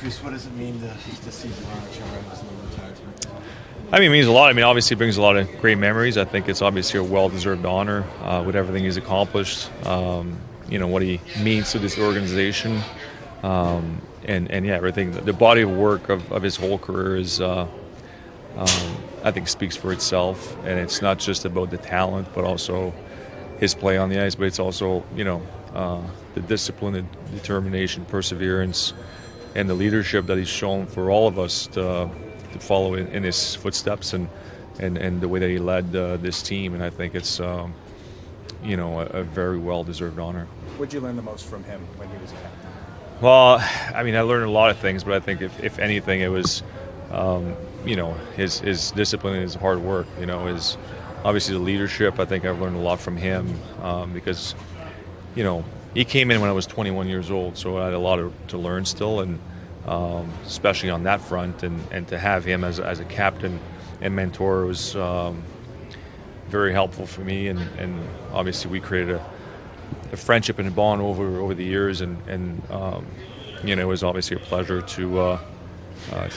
Patrice, what does it mean to see Zdeno Chara as the retired team? I mean, it means a lot. I mean, obviously it brings a lot of great memories. I think it's obviously a well-deserved honor with everything he's accomplished, what he means to this organization. And yeah, everything. The body of work of his whole career is, I think, speaks for itself. And it's not just about the talent, but also his play on the ice. But it's also, the discipline, the determination, perseverance, and the leadership that he's shown for all of us to follow in his footsteps and the way that he led this team. And I think it's, a very well-deserved honor. What did you learn the most from him when he was a captain? Well, I mean, I learned a lot of things, but I think if anything, it was, his discipline and his hard work. His obviously the leadership. I think I've learned a lot from him because, he came in when I was 21 years old, so I had a lot to learn still, and especially on that front, and to have him as a captain and mentor was very helpful for me, and obviously we created a friendship and a bond over the years, and it was obviously a pleasure to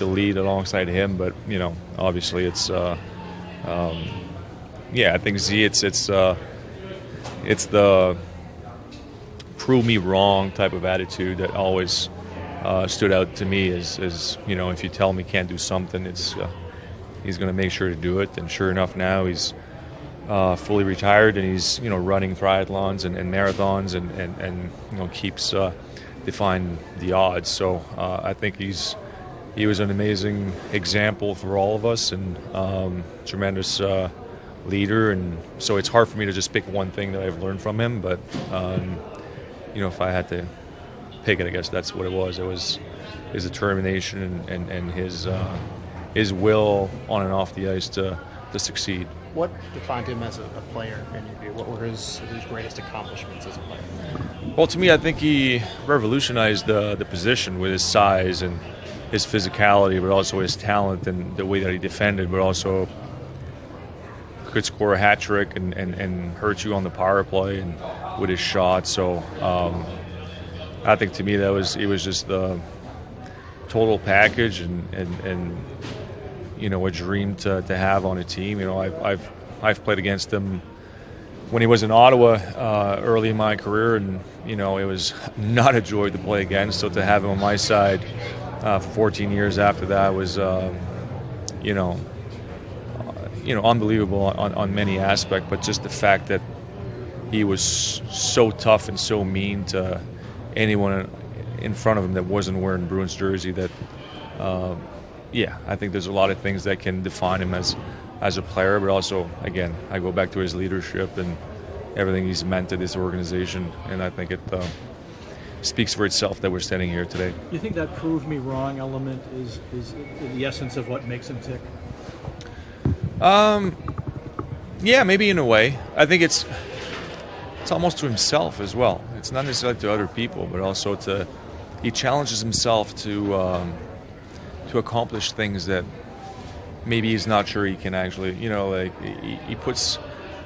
lead alongside him. But obviously it's I think Z, it's the prove me wrong type of attitude that always stood out to me. Is if you tell him he can't do something, it's he's going to make sure to do it. And sure enough, now he's fully retired, and he's running triathlons and marathons, and keeps defying the odds. So I think he was an amazing example for all of us, and tremendous leader. And so it's hard for me to just pick one thing that I've learned from him, but if I had to pick it, I guess that's what it was. It was his determination and his will on and off the ice to succeed. What defined him as a player in your view? What were his greatest accomplishments as a player? Well, to me, I think he revolutionized the position with his size and his physicality, but also his talent and the way that he defended, but also could score a hat trick and hurt you on the power play and with his shot. So I think to me it was just the total package and a dream to have on a team. I've played against him when he was in Ottawa early in my career, and it was not a joy to play against. So to have him on my side for 14 years after that was unbelievable on many aspects. But just the fact that he was so tough and so mean to anyone in front of him that wasn't wearing Bruin's jersey, that I think there's a lot of things that can define him as a player, but also, again, I go back to his leadership and everything he's meant to this organization, and I think it speaks for itself that we're standing here today. You think that prove me wrong element is the essence of what makes him tick? Yeah, maybe in a way. I think it's almost to himself as well. It's not necessarily to other people, but also he challenges himself to accomplish things that maybe he's not sure he can actually, he puts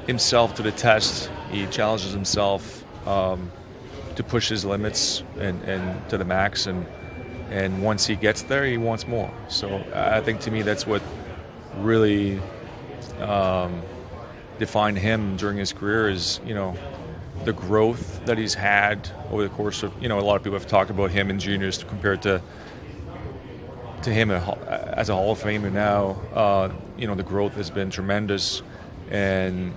himself to the test. He challenges himself to push his limits and to the max, and once he gets there, he wants more. So I think to me that's what really defined him during his career is, the growth that he's had over the course of, a lot of people have talked about him in juniors compared to him as a Hall of Famer now. The growth has been tremendous, and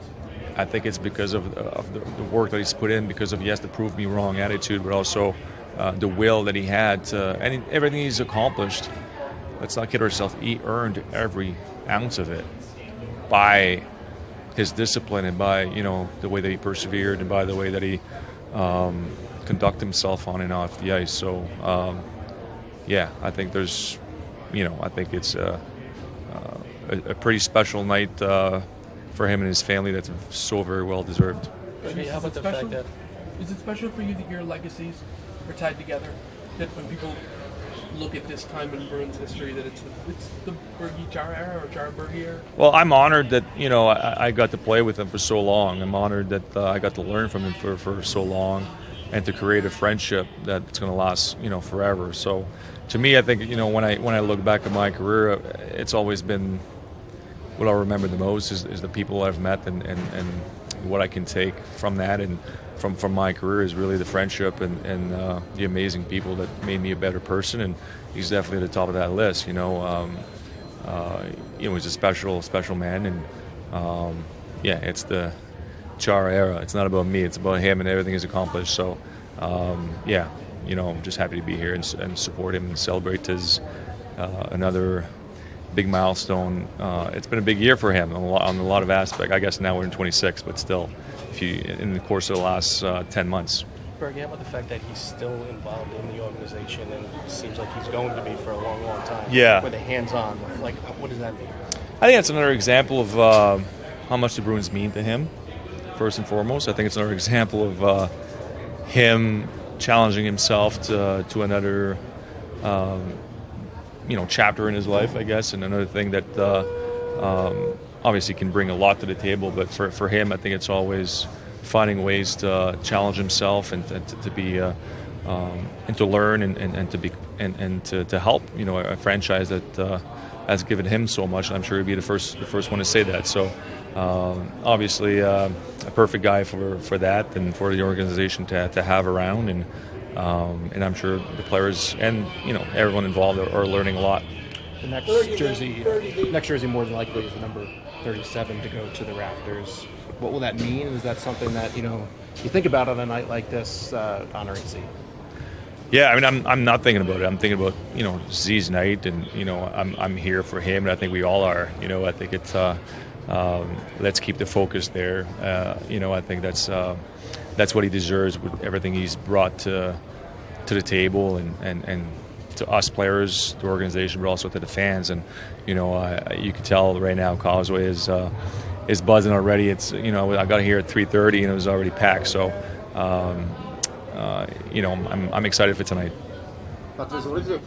I think it's because of the work that he's put in, because of, yes, the prove me wrong attitude, but also the will that he had and everything he's accomplished. Let's not kid ourselves. He earned every ounce of it by his discipline and by the way that he persevered and by the way that he conducted himself on and off the ice. So I think there's I think it's a pretty special night for him and his family that's so very well deserved. How about the fact that is it special for you that your legacies are tied together? That when people look at this time in Bruins history, that it's the Bergie Chara era or Chara Bergie era? Well, I'm honored that I got to play with him for so long. I'm honored that I got to learn from him for so long. to create a friendship that's going to last, forever. So, to me, I think, when I look back at my career, it's always been what I'll remember the most is the people I've met and what I can take from that and from my career is really the friendship and the amazing people that made me a better person. And he's definitely at the top of that list. He's a special man, and it's the Chara era. It's not about me; it's about him and everything he's accomplished. So, I'm just happy to be here and support him and celebrate his another big milestone. It's been a big year for him on a lot of aspects. I guess now we're in 26, but still, in the course of the last 10 months. Bergie, how about the fact that he's still involved in the organization and seems like he's going to be for a long, long time? Yeah. With a hands-on, like, what does that mean? I think that's another example of how much the Bruins mean to him, first and foremost. I think it's another example of him challenging himself to another chapter in his life, I guess, and another thing that obviously can bring a lot to the table. But for him, I think it's always finding ways to challenge himself and to be and to learn and to be and to help a franchise that has given him so much. And I'm sure he'd be the first one to say that. So obviously a perfect guy for that and for the organization to have around, and I'm sure the players and everyone involved are learning a lot. The next jersey more than likely is the number 37 to go to the rafters. What will that mean? Is that something that you think about on a night like this, honoring Z? Yeah, I mean, I'm not thinking about it. I'm thinking about Z's night, and I'm here for him, and I think we all are. I think it's let's keep the focus there. I think that's what he deserves with everything he's brought to the table and to us players, the organization, but also to the fans. And you can tell right now Causeway is buzzing already. It's I got here at 3:30 and it was already packed. So I'm excited for tonight. Patrice, what is your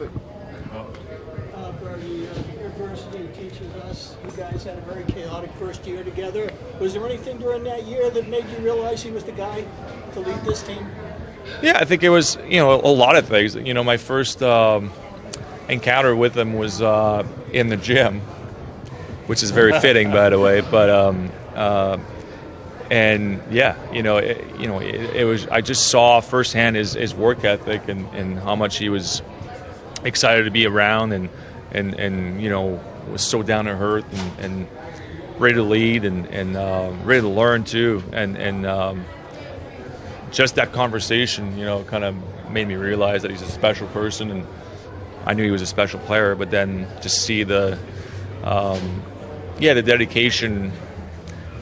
Bergie, university teaches us you guys had a very chaotic first year together. Was there anything during that year that made you realize he was the guy to lead this team? Yeah, I think it was a lot of things. My first encounter with him was in the gym, which is very fitting, by the way. But it was. I just saw firsthand his work ethic and how much he was excited to be around and was so down to earth and ready to lead and ready to learn too and just that conversation kind of made me realize that he's a special person, and I knew he was a special player, but then to see the dedication,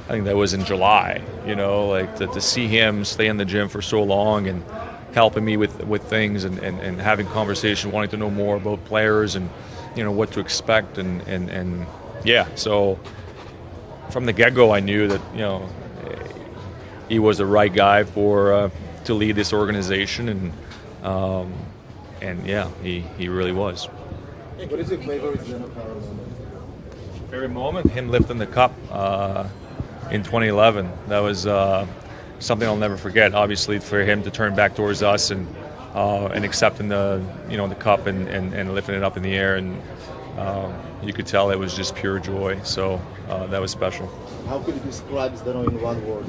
I think that was in July, to see him stay in the gym for so long and helping me with things and having conversation, wanting to know more about players and what to expect so from the get-go I knew that he was the right guy to lead this organization, he really was. What is your favorite Zdeno Chara moment? Favorite moment? Him lifting the cup in 2011. That was something I'll never forget. Obviously, for him to turn back towards us and accepting the cup and lifting it up in the air, and you could tell it was just pure joy. So that was special. How could you describe Zdeno in one word?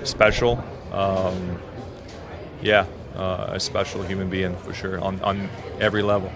Special. A special human being for sure on every level.